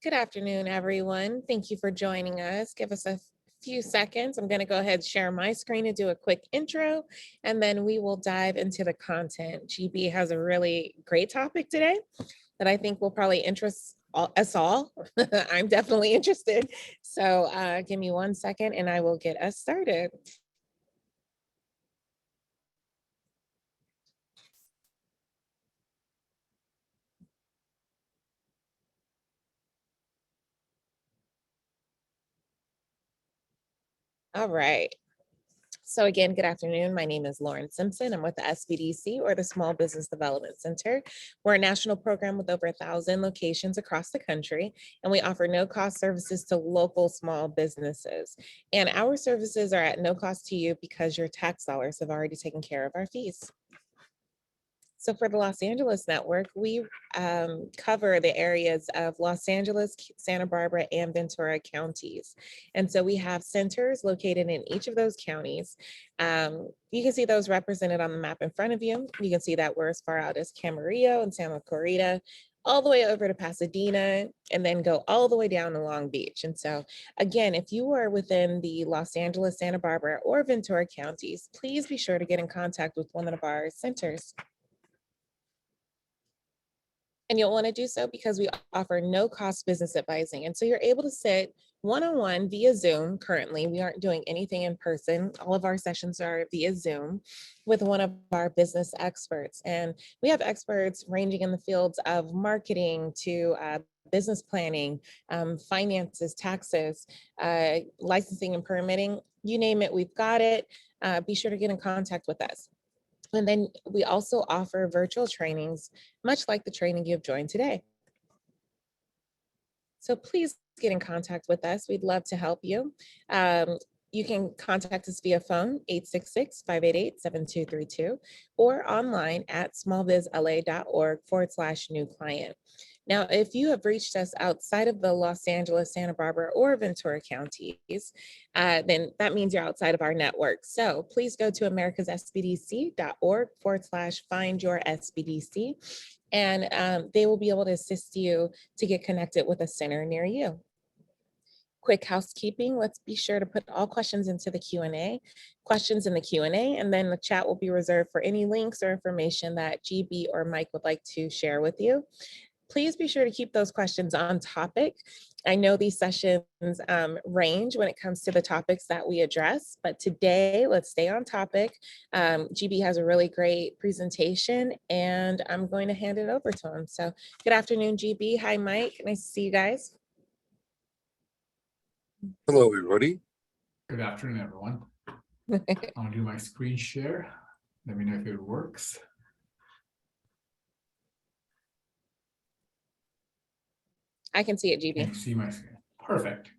Good afternoon, everyone. Thank you for joining us. Give us a few seconds. I'm going to go ahead and share my screen and do a quick intro, and then we will dive into the content. GB has a really great topic today that I think will probably interest us all. I'm definitely interested. So give me 1 second and I will get us started. All right. So again, good afternoon. My name is Lauren Simpson. I'm with the SBDC, or the Small Business Development Center. We're a national program with over 1,000 locations across the country, and we offer no-cost services to local small businesses. And our services are at no cost to you because your tax dollars have already taken care of our fees. So for the Los Angeles network, we cover the areas of Los Angeles, Santa Barbara, and Ventura counties. And so we have centers located in each of those counties. You can see those represented on the map in front of you. You can see that we're as far out as Camarillo and Santa Clarita, all the way over to Pasadena, and then go all the way down to Long Beach. And so again, if you are within the Los Angeles, Santa Barbara, or Ventura counties, please be sure to get in contact with one of our centers. And you'll want to do so because we offer no cost business advising. And so you're able to sit one-on-one via Zoom. Currently, we aren't doing anything in person. All of our sessions are via Zoom with one of our business experts. And we have experts ranging in the fields of marketing to business planning, finances, taxes, licensing and permitting. You name it, we've got it. Be sure to get in contact with us. And then we also offer virtual trainings, much like the training you've joined today. So please get in contact with us. We'd love to help you. You can contact us via phone, 866-588-7232, or online at smallbizla.org/new client. Now, if you have reached us outside of the Los Angeles, Santa Barbara, or Ventura counties, then that means you're outside of our network. So please go to americassbdc.org/find-your-SBDC, and they will be able to assist you to get connected with a center near you. Quick housekeeping, let's be sure to put all questions into the questions in the Q&A, and then the chat will be reserved for any links or information that GB or Mike would like to share with you. Please be sure to keep those questions on topic. I know these sessions range when it comes to the topics that we address, but today let's stay on topic. GB has a really great presentation and I'm going to hand it over to him. So good afternoon, GB. Hi, Mike. Nice to see you guys. Hello, everybody. Good afternoon, everyone. I'll do my screen share. Let me know if it works. I can see it, GB. Can you see my screen? Perfect.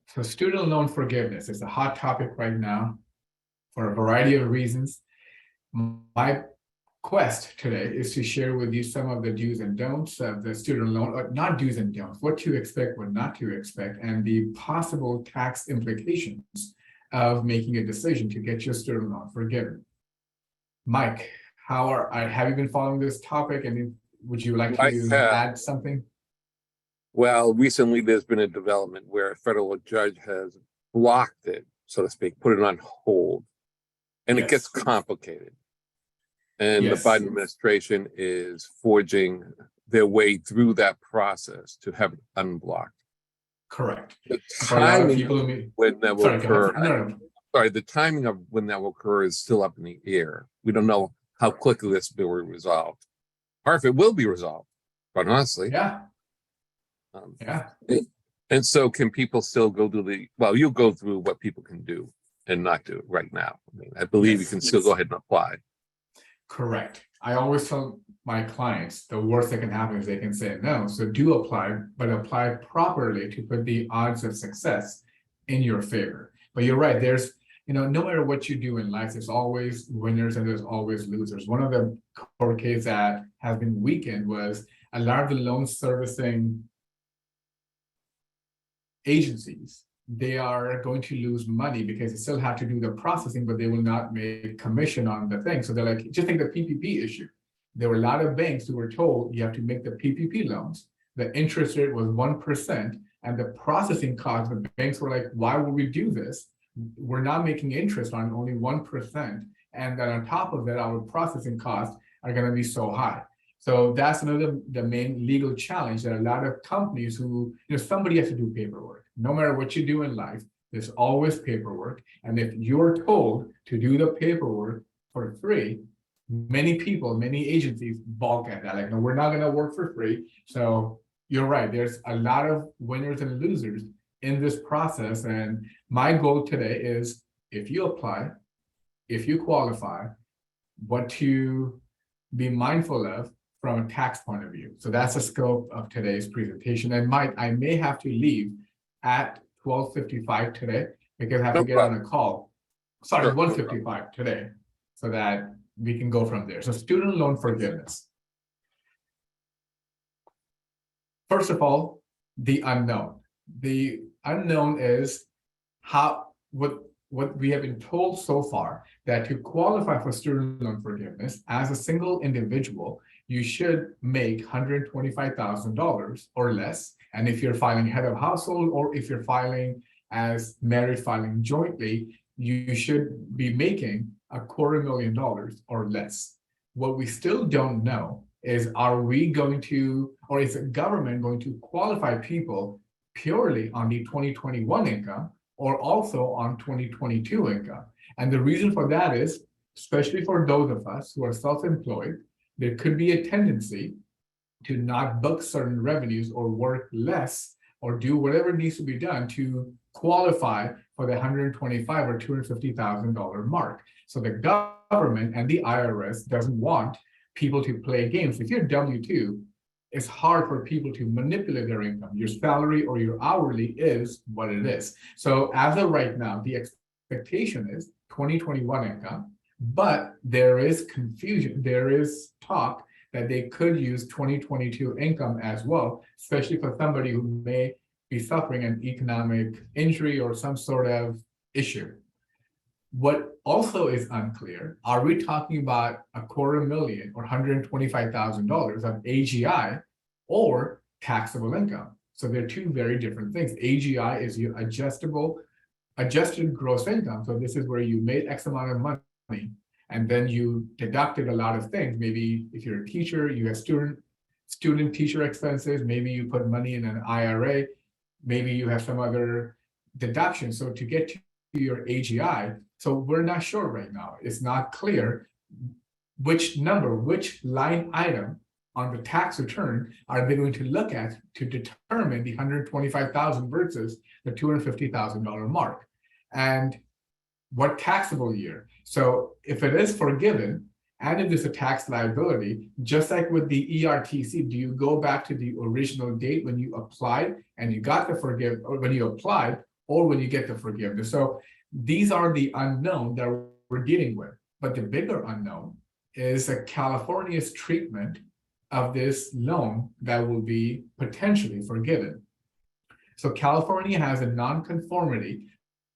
So student loan forgiveness is a hot topic right now for a variety of reasons. My quest today is to share with you some of the do's and don'ts of the student loan, or not do's and don'ts, what to expect, what not to expect, and the possible tax implications of making a decision to get your student loan forgiven. Mike, have you been following this topic, and would you like to add something? Well, recently there's been a development where a federal judge has blocked it, so to speak, put it on hold, and it gets complicated. And the Biden administration is forging their way through that process to have it unblocked. Correct. The timing when that will occur, the timing of when that will occur is still up in the air. We don't know how quickly this will be resolved, or if it will be resolved, quite honestly. And so can people still go to you'll go through what people can do and not do right now. I mean, I believe you can still go ahead and apply. Correct. I always tell my clients the worst that can happen is they can say no. So do apply, but apply properly to put the odds of success in your favor. But you're right, there's, no matter what you do in life, there's always winners and there's always losers. One of the court cases that has been weakened was a lot of the loan servicing agencies, they are going to lose money because they still have to do the processing, but they will not make commission on the thing. So they're like, just think the PPP issue. There were a lot of banks who were told you have to make the PPP loans, the interest rate was 1%, and the processing cost, the banks were like, why would we do this? We're not making interest on only 1%. And then on top of that, our processing costs are going to be so high. So that's another, the main legal challenge that a lot of companies who, somebody has to do paperwork. No matter what you do in life, there's always paperwork. And if you're told to do the paperwork for free, many people, many agencies balk at that. Like, no, we're not going to work for free. So you're right. There's a lot of winners and losers in this process. And my goal today is, if you apply, if you qualify, what to be mindful of from a tax point of view. So that's the scope of today's presentation. And Mike, I may have to leave at 12:55 today because I have to get on a call. Sorry, Sure, 1:55 today, so that we can go from there. So student loan forgiveness. First of all, the unknown. The unknown is what we have been told so far, that to qualify for student loan forgiveness as a single individual, you should make $125,000 or less. And if you're filing head of household, or if you're filing as married filing jointly, you should be making $250,000 or less. What we still don't know is, are we going to, or is the government going to qualify people purely on the 2021 income or also on 2022 income? And the reason for that is, especially for those of us who are self-employed, there could be a tendency to not book certain revenues or work less or do whatever needs to be done to qualify for the $125,000 or $250,000 mark. So the government and the IRS doesn't want people to play games. If you're W-2, it's hard for people to manipulate their income. Your salary or your hourly is what it is. So as of right now, the expectation is 2021 income, but there is confusion. There is talk that they could use 2022 income as well, especially for somebody who may be suffering an economic injury or some sort of issue. What also is unclear, are we talking about $250,000 or $125,000 of AGI or taxable income? So they're two very different things. AGI is your adjusted gross income. So this is where you made X amount of money and then you deducted a lot of things. Maybe if you're a teacher, you have student teacher expenses, maybe you put money in an IRA, maybe you have some other deduction. So to get to your AGI, so we're not sure right now. It's not clear which number, which line item on the tax return are they going to look at to determine the $125,000 versus the $250,000 mark, and what taxable year. So if it is forgiven and if there's a tax liability, just like with the ERTC, do you go back to the original date when you applied and you got the forgiveness, or when you applied, or when you get the forgiveness? So these are the unknown that we're dealing with. But the bigger unknown is California's treatment of this loan that will be potentially forgiven. So California has a non-conformity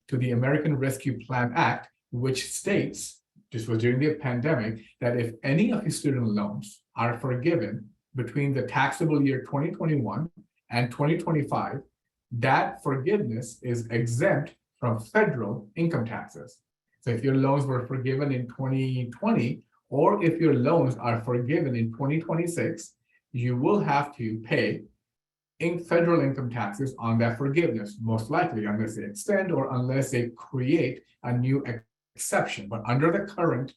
to the American Rescue Plan Act, which states, this was during the pandemic, that if any of your student loans are forgiven between the taxable year 2021 and 2025, that forgiveness is exempt from federal income taxes. So if your loans were forgiven in 2020, or if your loans are forgiven in 2026, you will have to pay in federal income taxes on that forgiveness, most likely, unless they extend or unless they create a new exception. But under the current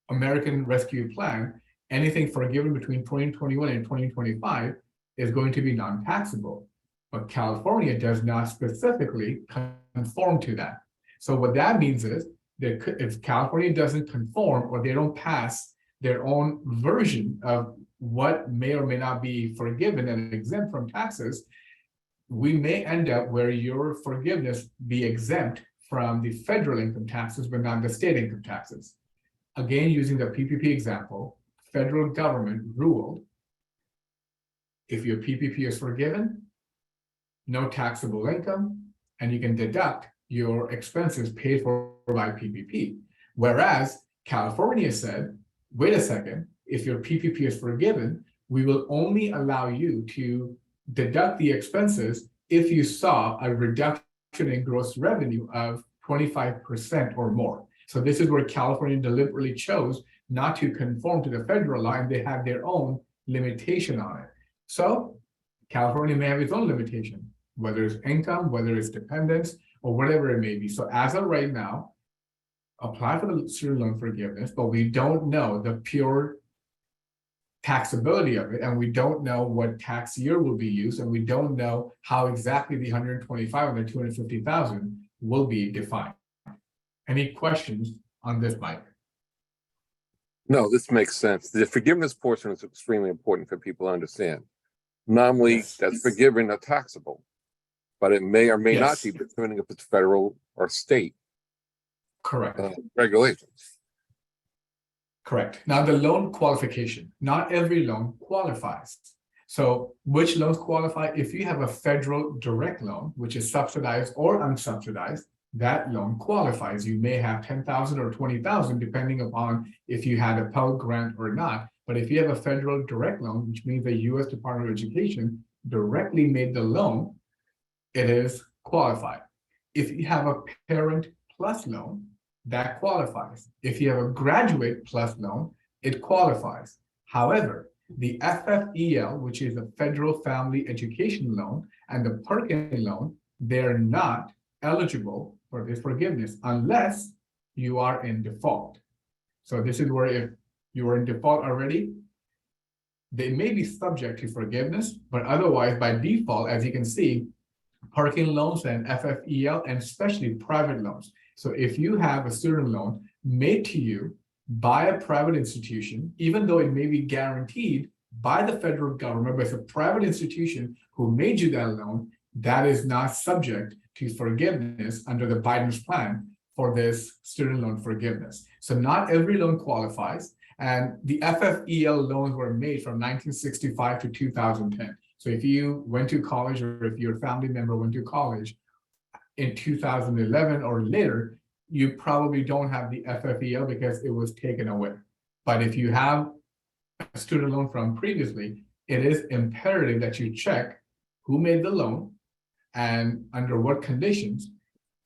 American Rescue Plan, anything forgiven between 2021 and 2025 is going to be non-taxable. But California does not specifically conform to that. So what that means is that if California doesn't conform, or they don't pass their own version of what may or may not be forgiven and exempt from taxes, we may end up where your forgiveness be exempt from the federal income taxes, but not the state income taxes. Again, using the PPP example, federal government ruled if your PPP is forgiven, no taxable income, and you can deduct your expenses paid for by PPP. Whereas California said, wait a second, if your PPP is forgiven, we will only allow you to deduct the expenses if you saw a reduction in gross revenue of 25% or more. So this is where California deliberately chose not to conform to the federal law, and they have their own limitation on it. So California may have its own limitation, whether it's income, whether it's dependence, or whatever it may be. So as of right now, apply for the student loan forgiveness, but we don't know the pure taxability of it, and we don't know what tax year will be used, and we don't know how exactly the 125 and the 250,000 will be defined. Any questions on this, Mike? No, this makes sense. The forgiveness portion is extremely important for people to understand. Normally, Yes. that's forgiven or taxable, but it may or may not Yes. be, depending if it's federal or state Correct. regulations. Correct. Now the loan qualification, not every loan qualifies. So which loans qualify? If you have a federal direct loan, which is subsidized or unsubsidized, that loan qualifies. You may have 10,000 or 20,000, depending upon if you had a Pell Grant or not. But if you have a federal direct loan, which means the U.S. Department of Education directly made the loan, it is qualified. If you have a Parent Plus loan, that qualifies. If you have a Graduate Plus loan, it qualifies. However, the FFEL, which is a Federal Family Education Loan, and the Perkin loan, they're not eligible for this forgiveness unless you are in default. So this is where if you are in default already, they may be subject to forgiveness, but otherwise by default, as you can see, Perkin loans and FFEL, and especially private loans. So if you have a student loan made to you by a private institution, even though it may be guaranteed by the federal government, but it's a private institution who made you that loan, that is not subject to forgiveness under the Biden's plan for this student loan forgiveness. So not every loan qualifies, and the FFEL loans were made from 1965 to 2010. So if you went to college, or if your family member went to college in 2011 or later, you probably don't have the FFEL because it was taken away. But if you have a student loan from previously, it is imperative that you check who made the loan and under what conditions.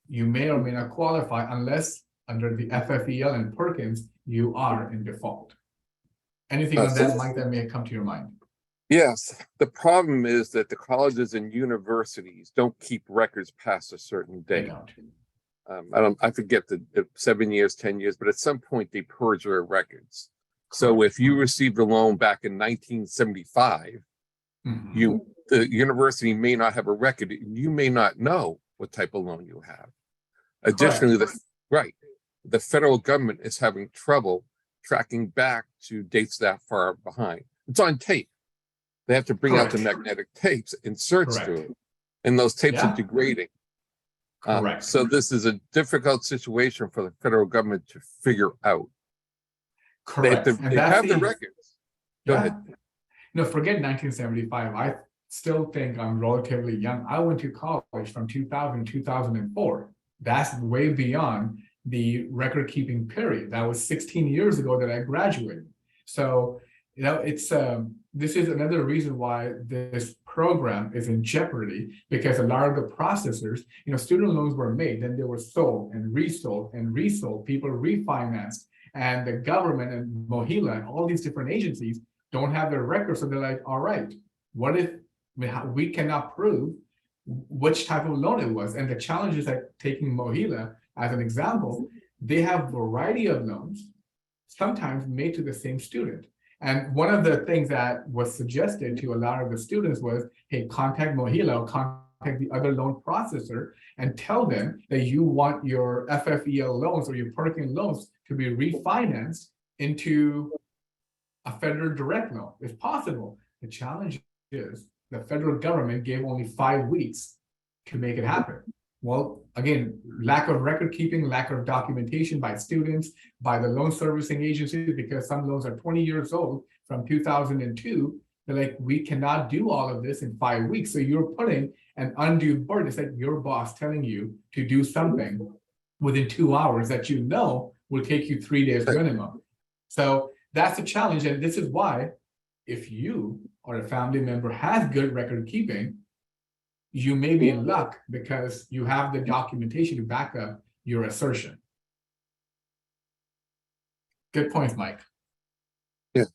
You may or may not qualify unless under the FFEL and Perkins, you are in default. Anything on that, Mike, that may have come to your mind? Yes, the problem is that the colleges and universities don't keep records past a certain They date. don't. I forget the 7 years, 10 years, but at some point they purge their records. So if you received a loan back in 1975, Mhm. the university may not have a record. You may not know what type of loan you have. Additionally, the federal government is having trouble tracking back to dates that far behind. It's on tape. They have to bring out the Correct. magnetic tapes, inserts Correct. to it, and those tapes Yeah. are degrading. Correct. So this is a difficult situation for the federal government to figure out. Correct. They have the records. Go Yeah. ahead. No, forget 1975. I still think I'm relatively young. I went to college from 2000 to 2004. That's way beyond the record keeping period. That was 16 years ago that I graduated. So, it's this is another reason why this program is in jeopardy, because a lot of the processors, student loans were made, then they were sold and resold and resold. People refinanced, and the government and MOHELA and all these different agencies don't have their records. So they're like, all right, what if we cannot prove which type of loan it was? And the challenge is that, taking MOHELA as an example, they have a variety of loans, sometimes made to the same student. And one of the things that was suggested to a lot of the students was, hey, contact MOHELA or contact the other loan processor and tell them that you want your FFEL loans or your Perkin loans to be refinanced into a federal direct loan. It's possible. The challenge is the federal government gave only 5 weeks to make it happen. Well, again, lack of record keeping, lack of documentation by students, by the loan servicing agencies, because some loans are 20 years old from 2002. They're like, we cannot do all of this in 5 weeks. So you're putting an undue burden. It's like your boss telling you to do something within 2 hours that will take you 3 days minimum. So that's a challenge. And this is why if you or a family member has good record keeping, you may be in luck because you have the documentation to back up your assertion. Good points, Mike. Yeah.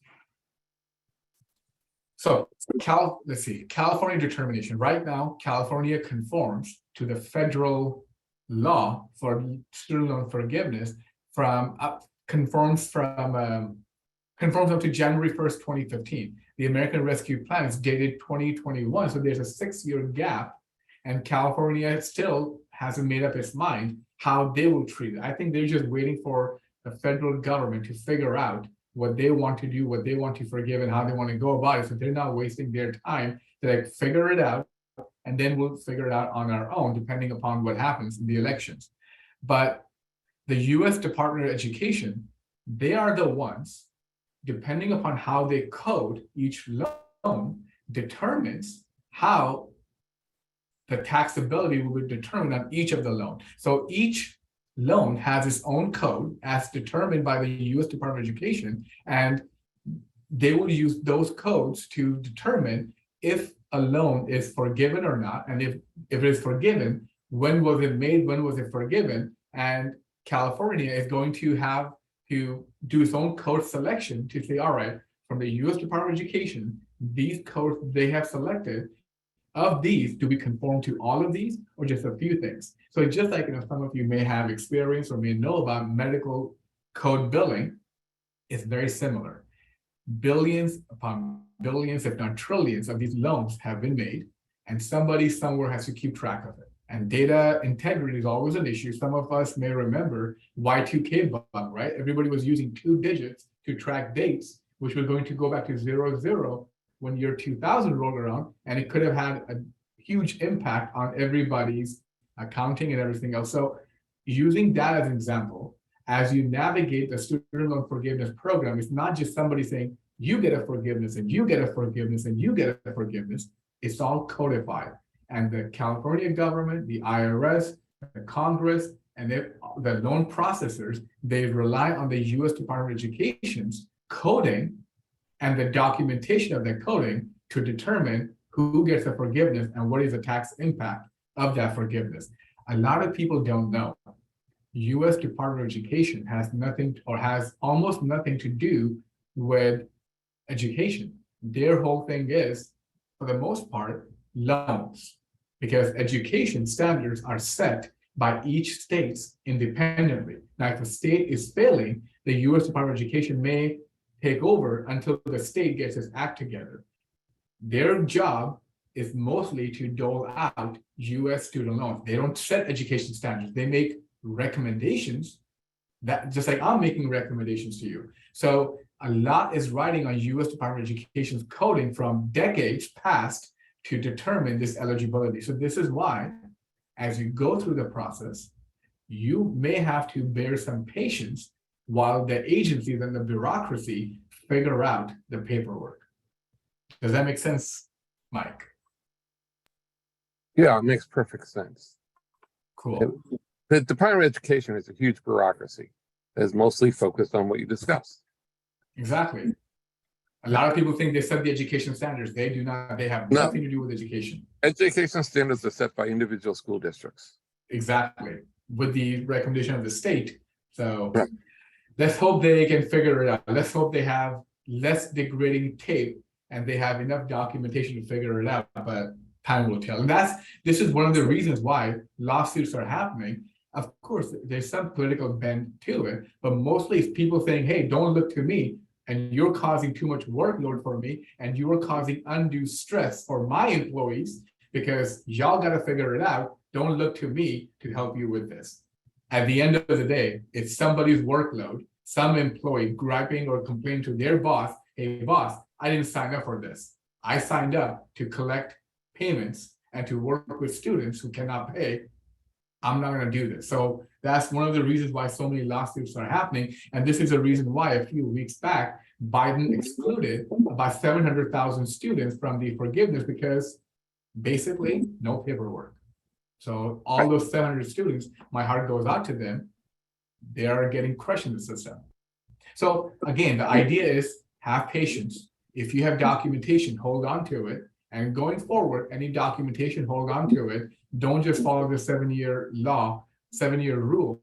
So let's see, California determination. Right now, California conforms to the federal law for student loan forgiveness conforms up to January 1st, 2015. The American Rescue Plan is dated 2021, so there's a 6-year gap, and California still hasn't made up its mind how they will treat it. I think they're just waiting for the federal government to figure out what they want to do, what they want to forgive, and how they want to go about it. So they're not wasting their time to like figure it out, and then we'll figure it out on our own, depending upon what happens in the elections. But the US Department of Education, they are the ones, depending upon how they code each loan, determines how the taxability will be determined on each of the loans. So each loan has its own code as determined by the US Department of Education, and they will use those codes to determine if a loan is forgiven or not, and if it is forgiven, when was it made, when was it forgiven, and California is going to have to do its own code selection to say, all right, from the US Department of Education, these codes they have selected, of these, do we conform to all of these or just a few things? So just like some of you may have experience or may know about medical code billing, it's very similar. Billions upon billions, if not trillions, of these loans have been made, and somebody somewhere has to keep track of it. And data integrity is always an issue. Some of us may remember Y2K bug, right? Everybody was using 2 digits to track dates, which was going to go back to 00 when year 2000 rolled around, and it could have had a huge impact on everybody's accounting and everything else. So using that as an example, as you navigate the student loan forgiveness program, it's not just somebody saying, you get a forgiveness and you get a forgiveness and you get a forgiveness. It's all codified. And the California government, the IRS, the Congress, and the loan processors, they rely on the US Department of Education's coding and the documentation of the coding to determine who gets a forgiveness and what is the tax impact of that forgiveness. A lot of people don't know. US Department of Education has nothing or has almost nothing to do with education. Their whole thing is, for the most part, loans, because education standards are set by each state independently. Now, if a state is failing, the US Department of Education may take over until the state gets its act together. Their job is mostly to dole out US student loans. They don't set education standards. They make recommendations that, just like I'm making recommendations to you. So a lot is riding on US Department of Education's coding from decades past to determine this eligibility. So this is why, as you go through the process, you may have to bear some patience while the agencies and the bureaucracy figure out the paperwork. Does that make sense, Mike? Yeah, it makes perfect sense. Cool. The Department of Education is a huge bureaucracy that is mostly focused on what you discussed. Exactly. A lot of people think they set the education standards. They do not. They have nothing to do with education. Education standards are set by individual school districts. Exactly. With the recommendation of the state. So right. Let's hope they can figure it out. Let's hope they have less degrading tape and they have enough documentation to figure it out, but time will tell. And this is one of the reasons why lawsuits are happening. Of course, there's some political bent to it, but mostly it's people saying, hey, don't look to me, and you're causing too much workload for me, and you are causing undue stress for my employees because y'all got to figure it out. Don't look to me to help you with this. At the end of the day, it's somebody's workload, some employee griping or complaining to their boss, hey boss, I didn't sign up for this. I signed up to collect payments and to work with students who cannot pay. I'm not going to do this. So that's one of the reasons why so many lawsuits are happening. And this is a reason why a few weeks back, Biden excluded about 700,000 students from the forgiveness because basically no paperwork. So all those 700 students, my heart goes out to them. They are getting crushed in the system. So again, the idea is have patience. If you have documentation, hold on to it. And going forward, any documentation, hold on to it. Don't just follow the 7-year law, 7-year rule.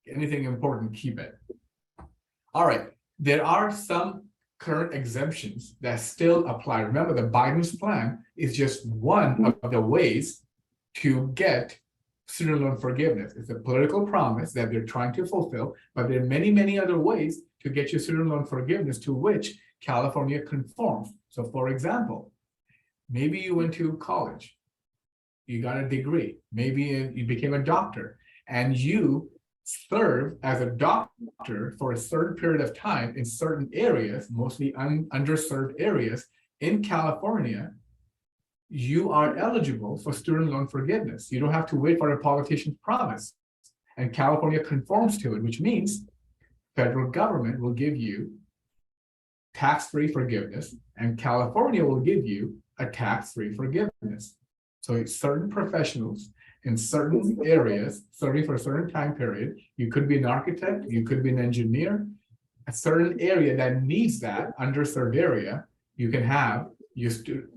Anything important, keep it. All right, there are some current exemptions that still apply. Remember, the Biden's plan is just one of the ways to get student loan forgiveness. It's a political promise that they're trying to fulfill, but there are many, many other ways to get your student loan forgiveness to which California conforms. So for example, maybe you went to college, you got a degree, maybe you became a doctor, and you serve as a doctor for a certain period of time in certain areas, mostly underserved areas in California, you are eligible for student loan forgiveness. You don't have to wait for a politician's promise. And California conforms to it, which means federal government will give you tax-free forgiveness, and California will give you a tax-free forgiveness. So certain professionals in certain areas, serving for a certain time period, you could be an architect, you could be an engineer, a certain area that needs that underserved area, you can have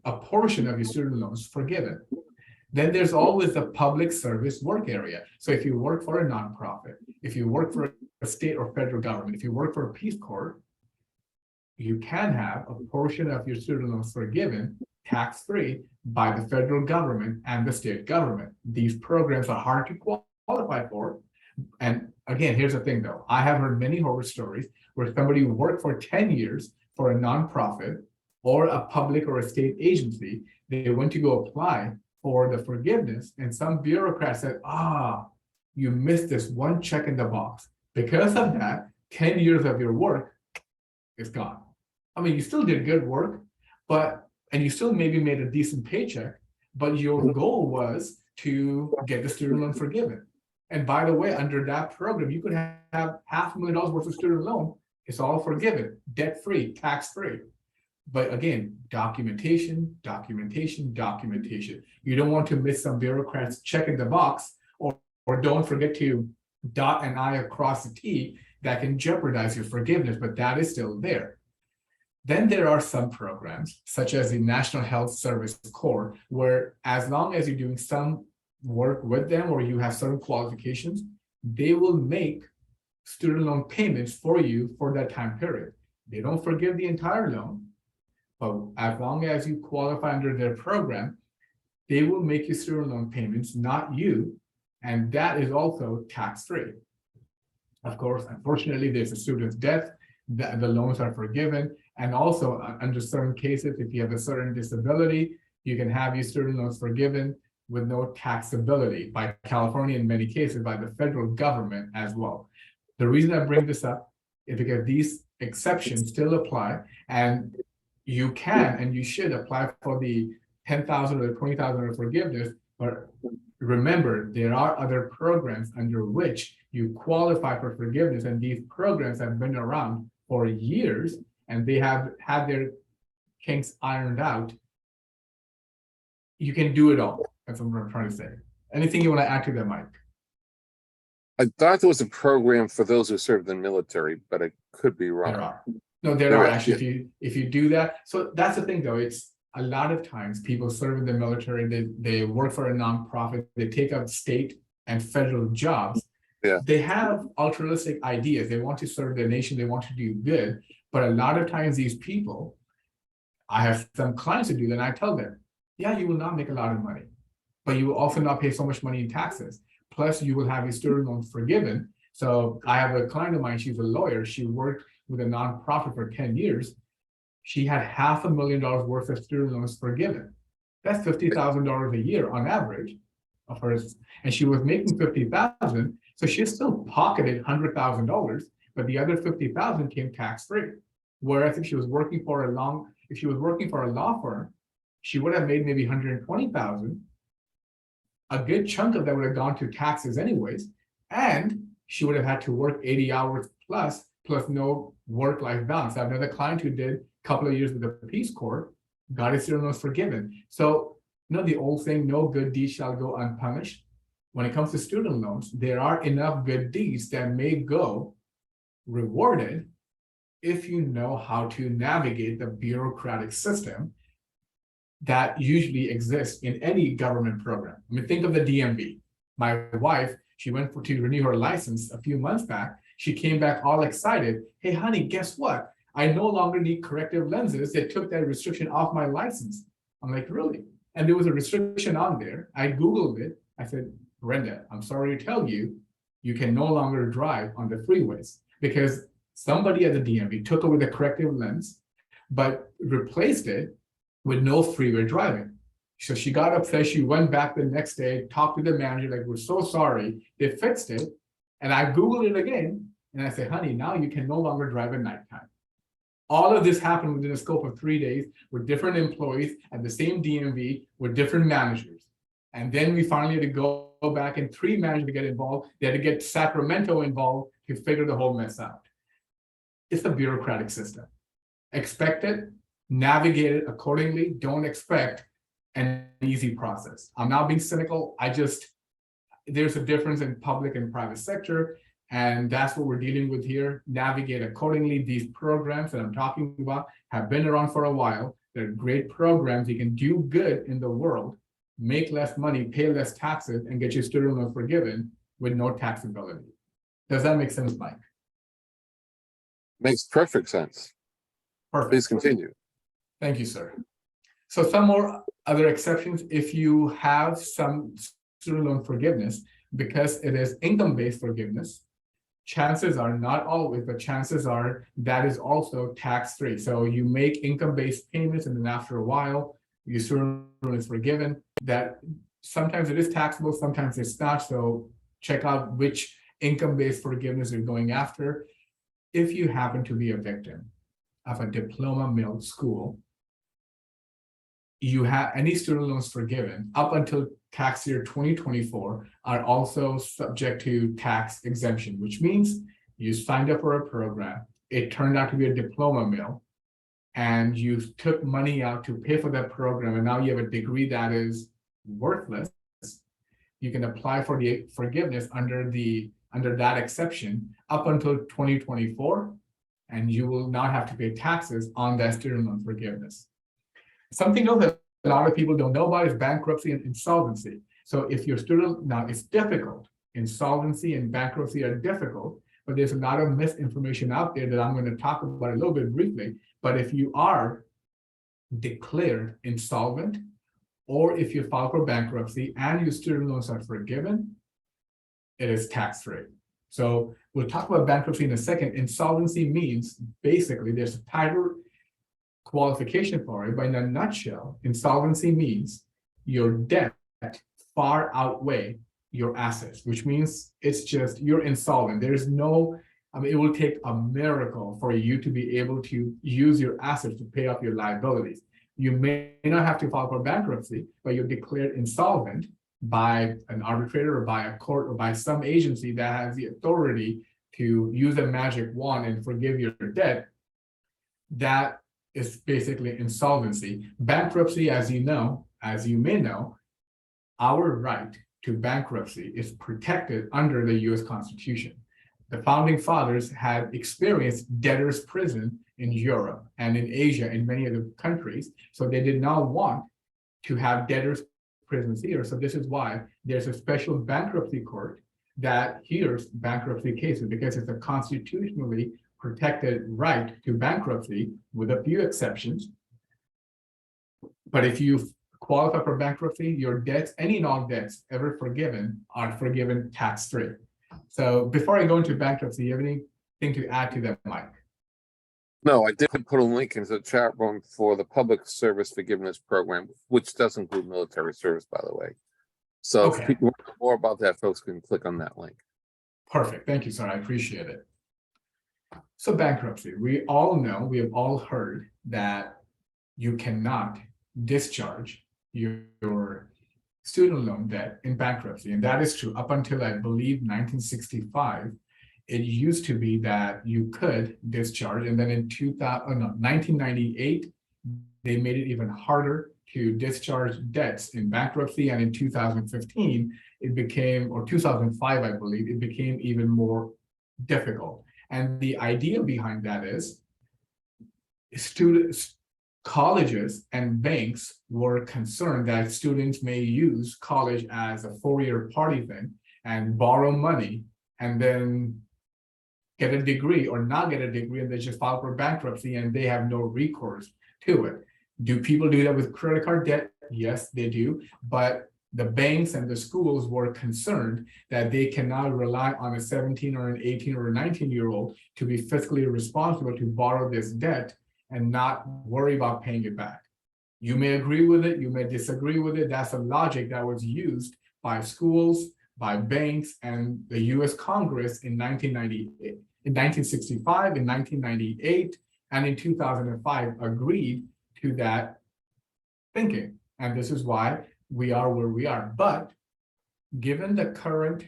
a portion of your student loans forgiven. Then there's always the public service work area. So if you work for a nonprofit, if you work for a state or federal government, if you work for a Peace Corps, you can have a portion of your student loans forgiven tax-free by the federal government and the state government. These programs are hard to qualify for. And again, here's the thing though, I have heard many horror stories where somebody worked for 10 years for a nonprofit or a public or a state agency. They went to go apply for the forgiveness, and some bureaucrat said, you missed this one check in the box. Because of that, 10 years of your work is gone. I mean, you still did good work, and you still maybe made a decent paycheck, but your goal was to get the student loan forgiven. And by the way, under that program, you could have $500,000 worth of student loan. It's all forgiven, debt-free, tax-free. But again, documentation, documentation, documentation. You don't want to miss some bureaucrats checking the box, or don't forget to dot an I across the T that can jeopardize your forgiveness, but that is still there. Then there are some programs, such as the National Health Service Corps, where as long as you're doing some work with them or you have certain qualifications, they will make student loan payments for you for that time period. They don't forgive the entire loan, but as long as you qualify under their program, they will make you student loan payments, not you, and that is also tax-free. Of course, unfortunately, there's a student's death, the loans are forgiven, and also under certain cases, if you have a certain disability, you can have your student loans forgiven with no taxability by California, in many cases by the federal government as well. The reason I bring this up is because these exceptions still apply, and you can and you should apply for the $10,000 or the $20,000 forgiveness, but remember, there are other programs under which you qualify for forgiveness, and these programs have been around for years, and they have had their kinks ironed out. You can do it all. That's what I'm trying to say. Anything you want to add to that, Mike? I thought there was a program for those who served in the military, but I could be wrong. There are. No, there are actually. If you do that, so that's the thing though. It's a lot of times people serve in the military. They work for a nonprofit. They take up state and federal jobs. Yeah. They have altruistic ideas. They want to serve their nation. They want to do good. But a lot of times these people, I have some clients who do that, and I tell them, yeah, you will not make a lot of money, but you will also not pay so much money in taxes. Plus, you will have your student loans forgiven. So I have a client of mine, she's a lawyer. She worked with a nonprofit for 10 years. She had $500,000 worth of student loans forgiven. That's $50,000 a year on average of hers. And she was making $50,000. So she still pocketed $100,000, but the other $50,000 came tax-free. Whereas if she was working for a law firm, she would have made maybe $120,000. A good chunk of that would have gone to taxes anyways, and she would have had to work 80 hours plus no work-life balance. I have another client who did a couple of years with the Peace Corps, got his student loans forgiven. So, the old saying, no good deed shall go unpunished. When it comes to student loans, there are enough good deeds that may go rewarded if you know how to navigate the bureaucratic system that usually exists in any government program. I mean, think of the DMV. My wife, she went to renew her license a few months back. She came back all excited. Hey, honey, guess what? I no longer need corrective lenses. They took that restriction off my license. I'm like, really? And there was a restriction on there. I Googled it. I said, Brenda, I'm sorry to tell you, you can no longer drive on the freeways because somebody at the DMV took away the corrective lens, but replaced it with no freeway driving. So she got upset. She went back the next day, talked to the manager, like, we're so sorry. They fixed it. And I Googled it again. And I said, honey, now you can no longer drive at nighttime. All of this happened within a scope of 3 days with different employees at the same DMV with different managers. And then we finally had to go back and 3 managers to get involved. They had to get Sacramento involved to figure the whole mess out. It's a bureaucratic system. Expect it, navigate it accordingly. Don't expect an easy process. I'm not being cynical. There's a difference in public and private sector. And that's what we're dealing with here. Navigate accordingly. These programs that I'm talking about have been around for a while. They're great programs. You can do good in the world, make less money, pay less taxes, and get your student loan forgiven with no taxability. Does that make sense, Mike? Makes perfect sense. Perfect. Please continue. Thank you, sir. So some more other exceptions. If you have some student loan forgiveness, because it is income-based forgiveness, chances are, not always, but chances are that is also tax-free. So you make income-based payments, and then after a while, your student loan is forgiven. That sometimes it is taxable, sometimes it's not. So check out which income-based forgiveness you're going after. If you happen to be a victim of a diploma mill school, you have any student loans forgiven up until tax year 2024 are also subject to tax exemption, which means you signed up for a program, it turned out to be a diploma mill, and you took money out to pay for that program, and now you have a degree that is worthless. You can apply for the forgiveness under that exception up until 2024, and you will not have to pay taxes on that student loan forgiveness. Something else that a lot of people don't know about is bankruptcy and insolvency. So if your student, now it's difficult, insolvency and bankruptcy are difficult, but there's a lot of misinformation out there that I'm going to talk about a little bit briefly. But if you are declared insolvent, or if you file for bankruptcy and your student loans are forgiven, it is tax-free. So we'll talk about bankruptcy in a second. Insolvency means basically there's a title qualification for it, but in a nutshell, insolvency means your debt far outweigh your assets, which means it's just you're insolvent. There's no, it will take a miracle for you to be able to use your assets to pay off your liabilities. You may not have to file for bankruptcy, but you're declared insolvent by an arbitrator or by a court or by some agency that has the authority to use a magic wand and forgive your debt. That is basically insolvency. Bankruptcy, as you may know, our right to bankruptcy is protected under the US Constitution. The founding fathers had experienced debtor's prison in Europe and in Asia and many other countries. So they did not want to have debtor's prisons here. So this is why there's a special bankruptcy court that hears bankruptcy cases, because it's a constitutionally protected right to bankruptcy with a few exceptions. But if you qualify for bankruptcy, your debts, any and all debts ever forgiven, are forgiven tax-free. So before I go into bankruptcy, you have anything to add to that, Mike? No, I did put a link into the chat room for the public service forgiveness program, which does include military service, by the way. So Okay. if people want to know more about that, folks can click on that link. Perfect. Thank you, sir. I appreciate it. So bankruptcy, we all know, we have all heard that you cannot discharge your student loan debt in bankruptcy. And that is true up until, I believe, 1965. It used to be that you could discharge. And then in 1998, they made it even harder to discharge debts in bankruptcy. And in 2015, it became, or 2005, I believe, it became even more difficult. And the idea behind that is students, colleges and banks were concerned that students may use college as a 4-year party thing and borrow money and then get a degree or not get a degree and they just file for bankruptcy and they have no recourse to it. Do people do that with credit card debt? Yes, they do. But the banks and the schools were concerned that they cannot rely on a 17 or an 18 or a 19-year-old to be fiscally responsible to borrow this debt and not worry about paying it back. You may agree with it, you may disagree with it. That's a logic that was used by schools, by banks, and the US Congress in 1998, in 1965, in 1998, and in 2005 agreed to that thinking. And this is why we are where we are. But given the current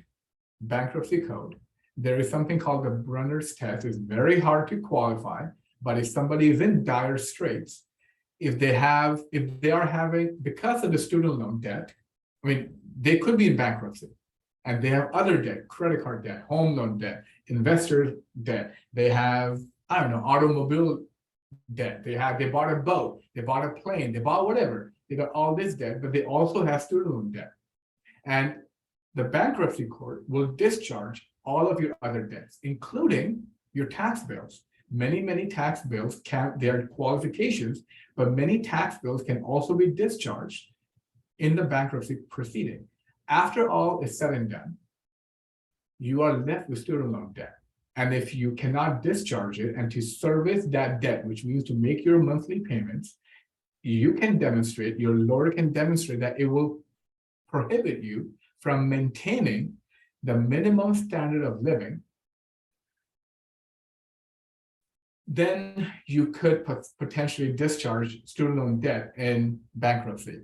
bankruptcy code, there is something called the Brenner's test. It's very hard to qualify, but if somebody is in dire straits, if they are having, because of the student loan debt, I mean, they could be in bankruptcy and they have other debt, credit card debt, home loan debt, investor debt. They have, I don't know, automobile debt. They bought a boat, they bought a plane, they bought whatever. They got all this debt, but they also have student loan debt. And the bankruptcy court will discharge all of your other debts, including your tax bills. Many tax bills there are qualifications, but many tax bills can also be discharged in the bankruptcy proceeding. After all is said and done, you are left with student loan debt. And if you cannot discharge it and to service that debt, which means to make your monthly payments, you can demonstrate, your lawyer can demonstrate that it will prohibit you from maintaining the minimum standard of living. Then you could potentially discharge student loan debt in bankruptcy.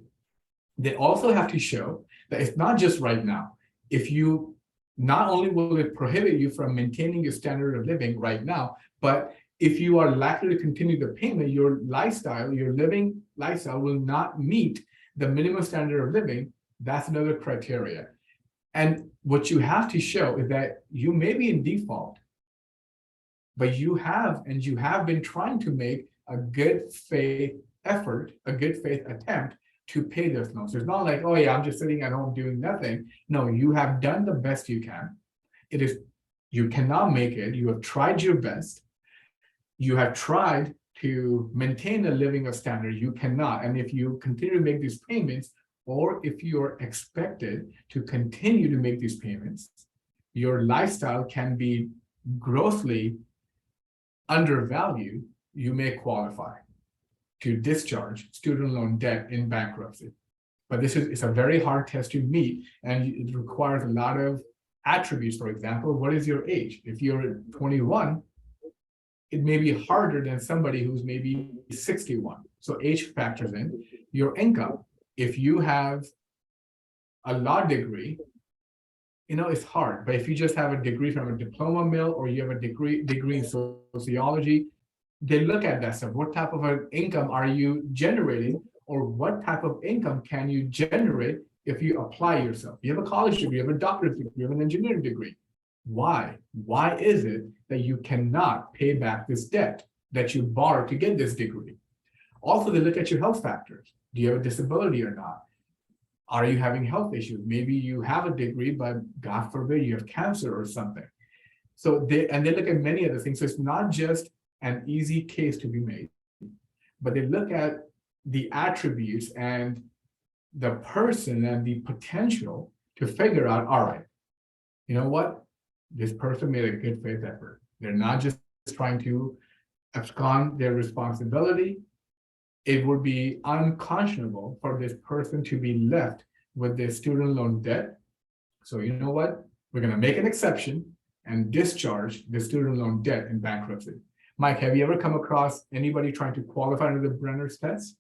They also have to show that it's not just right now. If you, not only will it prohibit you from maintaining your standard of living right now, but if you are likely to continue the payment, your lifestyle, your living lifestyle will not meet the minimum standard of living. That's another criteria. And what you have to show is that you may be in default, but you have been trying to make a good faith effort, a good faith attempt to pay those loans. So it's not like, oh yeah, I'm just sitting at home doing nothing. No, you have done the best you can. You cannot make it. You have tried your best. You have tried to maintain a living of standard. You cannot. And if you continue to make these payments, or if you are expected to continue to make these payments, your lifestyle can be grossly undervalued. You may qualify to discharge student loan debt in bankruptcy. But it's a very hard test to meet, and it requires a lot of attributes. For example, what is your age? If you're 21, it may be harder than somebody who's maybe 61. So age factors in. Your income. If you have a law degree, it's hard. But if you just have a degree from a diploma mill, or you have a degree in sociology, they look at that stuff. What type of an income are you generating, or what type of income can you generate if you apply yourself? You have a college degree, you have a doctorate degree, you have an engineering degree. Why? Why is it that you cannot pay back this debt that you borrowed to get this degree? Also, they look at your health factors. Do you have a disability or not? Are you having health issues? Maybe you have a degree, but God forbid you have cancer or something. So they look at many other things. So it's not just an easy case to be made, but they look at the attributes and the person and the potential to figure out, all right, you know what? This person made a good faith effort. They're not just trying to abscond their responsibility. It would be unconscionable for this person to be left with their student loan debt. So you know what? We're going to make an exception and discharge the student loan debt in bankruptcy. Mike, have you ever come across anybody trying to qualify under the Brenner's test?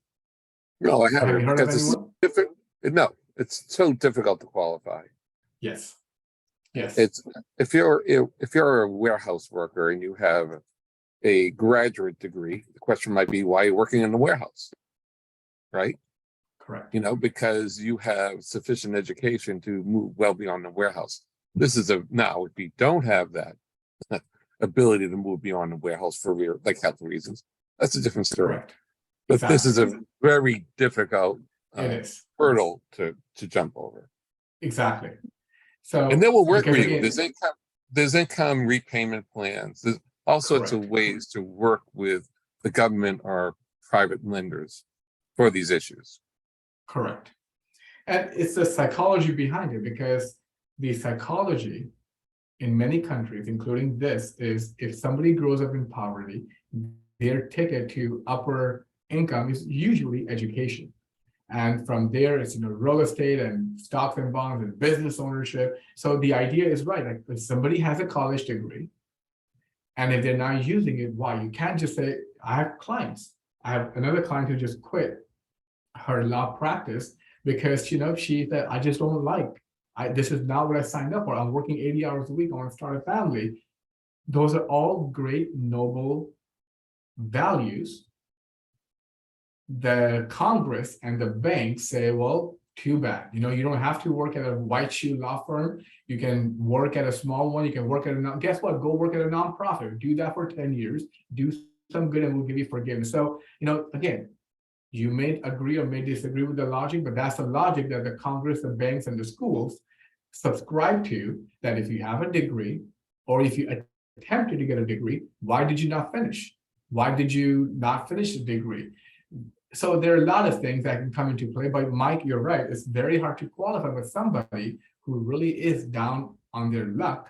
No, I Have haven't. you heard of Because anyone? no, it's so difficult to qualify. Yes. Yes. It's if you're a warehouse worker and you have a graduate degree, the question might be, why are you working in the warehouse? Right? Correct. Because you have sufficient education to move well beyond the warehouse. This is now, if you don't have that ability to move beyond the warehouse for like health reasons, That's a different story. Correct. But this is a Exactly. very difficult It is. hurdle to jump over. Exactly. So, And then we'll work because with you. again, There's income repayment plans. There's all sorts of correct. ways to work with the government or private lenders for these issues. Correct. And it's the psychology behind it, because the psychology in many countries, including this, is if somebody grows up in poverty, their ticket to upper income is usually education. And from there, it's real estate and stocks and bonds and business ownership. So the idea is right. Like if somebody has a college degree, and if they're not using it, why? You can't just say, I have clients. I have another client who just quit her law practice because she said, I just don't like, this is not what I signed up for. I'm working 80 hours a week. I want to start a family. Those are all great, noble values. The Congress and the banks say, well, too bad. You don't have to work at a white shoe law firm. You can work at a small one. You can work at guess what? Go work at a nonprofit. Do that for 10 years. Do some good and we'll give you forgiveness. So, again, you may agree or may disagree with the logic, but that's the logic that the Congress, the banks, and the schools subscribe to, that if you have a degree or if you attempted to get a degree, why did you not finish? Why did you not finish the degree? So there are a lot of things that can come into play, but Mike, you're right. It's very hard to qualify with somebody who really is down on their luck.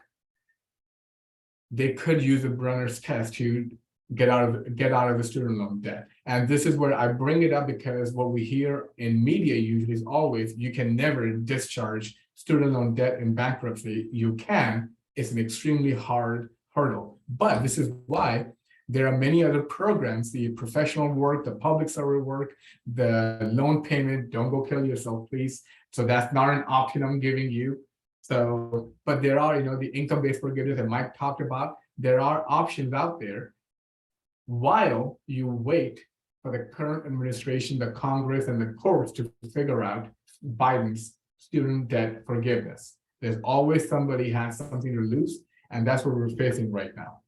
They could use a Brenner's test to get out of the student loan debt. And this is where I bring it up, because what we hear in media usually is always, you can never discharge student loan debt in bankruptcy. You can. It's an extremely hard hurdle. But this is why there are many other programs, the professional work, the public server work, the loan payment. Don't go kill yourself, please. So that's not an option I'm giving you. So, but there are, the income-based forgiveness that Mike talked about. There are options out there while you wait for the current administration, the Congress, and the courts to figure out Biden's student debt forgiveness. There's always somebody has something to lose, and that's what we're facing right now.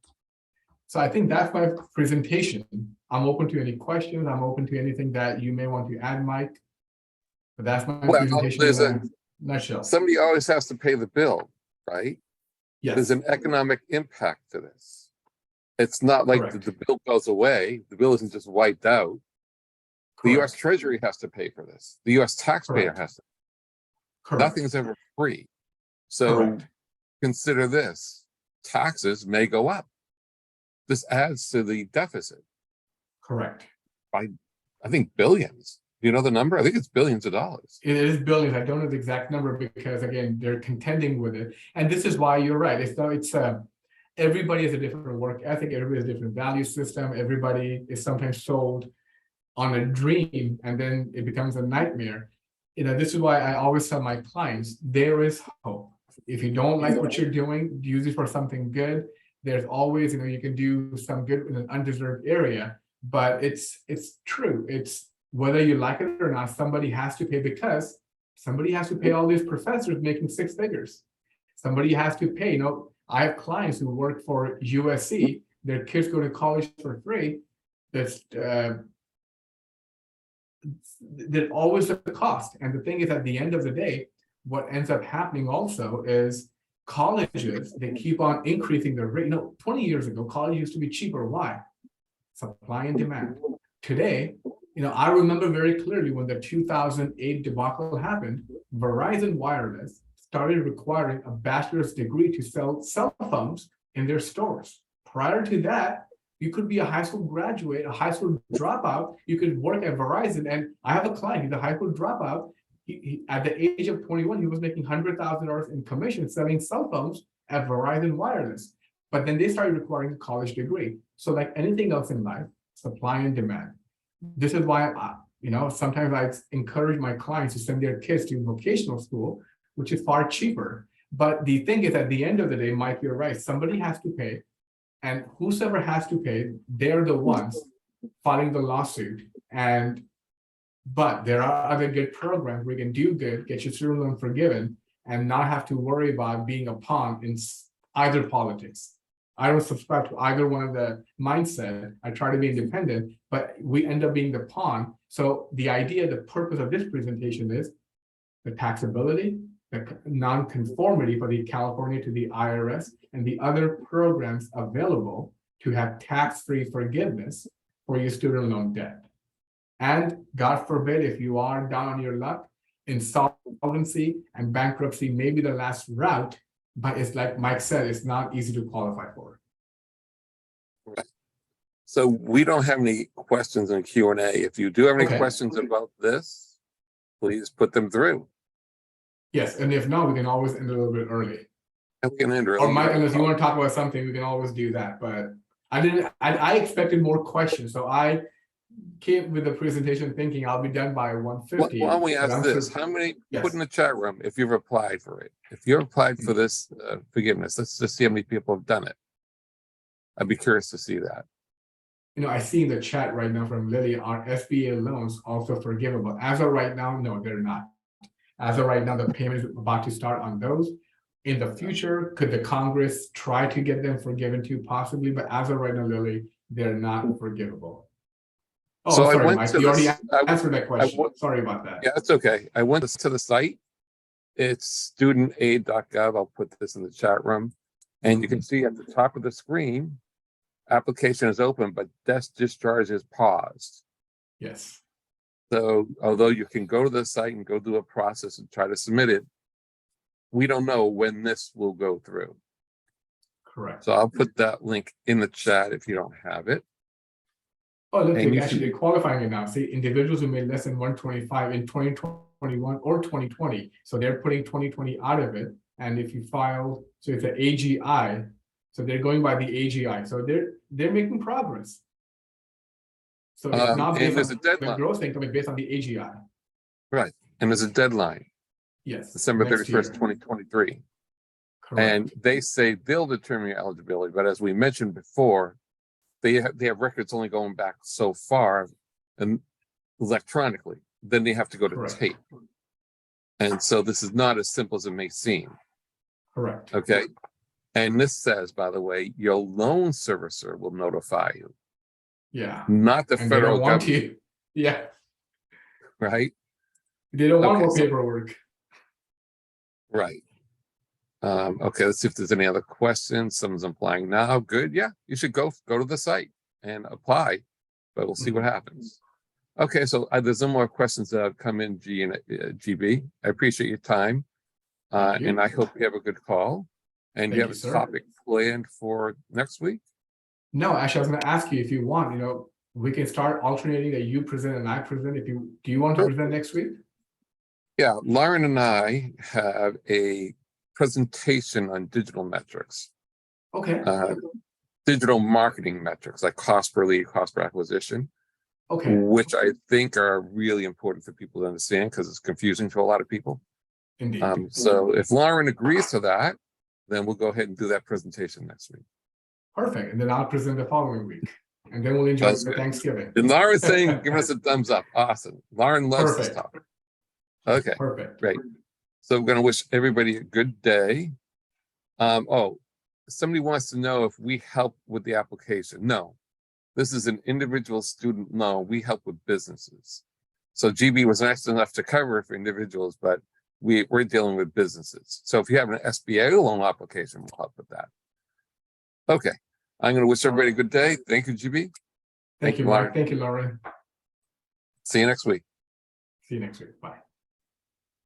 So I think that's my presentation. I'm open to any questions. I'm open to anything that you may want to add, Mike. But that's my presentation in a nutshell. Somebody always has to pay the bill, right? Yes. There's an economic impact to this. It's not like the bill goes away. The bill isn't just wiped out. The U.S. Treasury has to pay for this. The U.S. taxpayer has to. Nothing's ever free. So consider this. Taxes may go up. This adds to the deficit. Correct. By, I think, billions. Do you know the number? I think it's billions of dollars. It is billions. I don't know the exact number because, again, they're contending with it. And this is why you're right. Everybody has a different work ethic. Everybody has a different value system. Everybody is sometimes sold on a dream, and then it becomes a nightmare. This is why I always tell my clients, there is hope. If you don't like what you're doing, use it for something good. There's always, you can do some good in an undeserved area, but it's true. It's whether you like it or not, somebody has to pay, because somebody has to pay all these professors making six figures. Somebody has to pay, I have clients who work for USC, their kids go to college for free. There's always a cost. And the thing is, at the end of the day, what ends up happening also is colleges, they keep on increasing their rate. 20 years ago, college used to be cheaper. Why? Supply and demand. Today, I remember very clearly when the 2008 debacle happened, Verizon Wireless started requiring a bachelor's degree to sell cell phones in their stores. Prior to that, you could be a high school graduate, a high school dropout. You could work at Verizon. And I have a client, he's a high school dropout. He at the age of 21, he was making $100,000 in commission selling cell phones at Verizon Wireless. But then they started requiring a college degree. So like anything else in life, supply and demand. This is why, sometimes I encourage my clients to send their kids to vocational school, which is far cheaper. But the thing is, at the end of the day, Mike, you're right. Somebody has to pay. And whosoever has to pay, they're the ones filing the lawsuit. But there are other good programs where you can do good, get your student loan forgiven, and not have to worry about being a pawn in either politics. I don't subscribe to either one of the mindset. I try to be independent, but we end up being the pawn. So the idea, the purpose of this presentation is the taxability, the non-conformity for the California to the IRS, and the other programs available to have tax-free forgiveness for your student loan debt. And God forbid, if you are down on your luck, insolvency and bankruptcy may be the last route, but it's like Mike said, it's not easy to qualify for. So we don't have any questions in Q&A. If you do have any Okay. questions about this, please put them through. Yes, and if not, we can always end a little bit early. And we can end early. Or Mike, unless you want to talk about something, we can always do that. But I expected more questions, so I came with the presentation thinking I'll be done by 1:50. Why don't we but ask I'm this? sure- How many, Yes. put in the chat room if you've applied for it. If you've applied for this forgiveness, let's just see how many people have done it. I'd be curious to see that. You know, I see in the chat right now from Lily, are SBA loans also forgivable? As of right now, no, they're not. As of right now, the payment is about to start on those. In the future, could the Congress try to get them forgiven too? Possibly, but as of right now, Lily, they're not forgivable. Oh, So I sorry, went Mike, to you already this- answered that question. went- Sorry about that. Yeah, that's okay. I went to the site. It's studentaid.gov. I'll put this in the chat room. And you can see at the top of the screen, application is open, but debt discharge is paused. Yes, So although you can go to the site and go through a process and try to submit it, we don't know when this will go through. correct. So I'll put that link in the chat if you don't have it. Oh, look, and you actually, should- they're qualifying it now. See, individuals who made less than 125 in 2021 or 2020. So they're putting 2020 out of it. And if you file, so it's an AGI, so they're going by the AGI. So they're making progress. So it's not and based there's on a the deadline, gross income, it's based on the AGI. right? And there's a deadline, Yes. December next 31st, year. 2023. Correct. And they say they'll determine your eligibility, but as we mentioned before, they have records only going back so far and electronically, then they have to go to Correct. tape. And so this is not as simple as it may seem, Correct. okay? And this says, by the way, your loan servicer will notify you, Yeah. not the And they federal don't want government, you. Yeah. right? They don't want Okay, more so- paperwork. Right. Okay, let's see if there's any other questions. Someone's applying now. Good. Yeah, you should go to the site and apply, but we'll see what happens. Okay, so there's no more questions that have come in, G and GB. I appreciate your time. Thank you. And I hope you have a good call. And you Thank have you, a sir. topic planned for next week? No, actually, I was going to ask you if you want, we can start alternating that you present and I present. Do you want to Sure. present next week? Yeah, Lauren and I have a presentation on digital metrics, Okay, digital marketing metrics like cost per lead, cost per acquisition, okay, which I think are really important for people to understand because it's confusing to a lot of people. indeed. So if Lauren agrees to that, then we'll go ahead and do that presentation next week. Perfect. And then I'll present the following week. And then we'll enjoy Sounds the good. Thanksgiving. And Lauren's saying, give us a thumbs up. Awesome. Lauren loves this Perfect. topic. Okay, Perfect. great. So I'm going to wish everybody a good day. Oh, somebody wants to know if we help with the application. No, this is an individual student loan. We help with businesses. So GB was nice enough to cover it for individuals, but we're dealing with businesses. So if you have an SBA loan application, we'll help with that. Okay, I'm going to wish everybody a good day. Thank you, GB. Thank you, Lauren. Mark. Thank you, Lauren. See you next week. See you next week. Bye.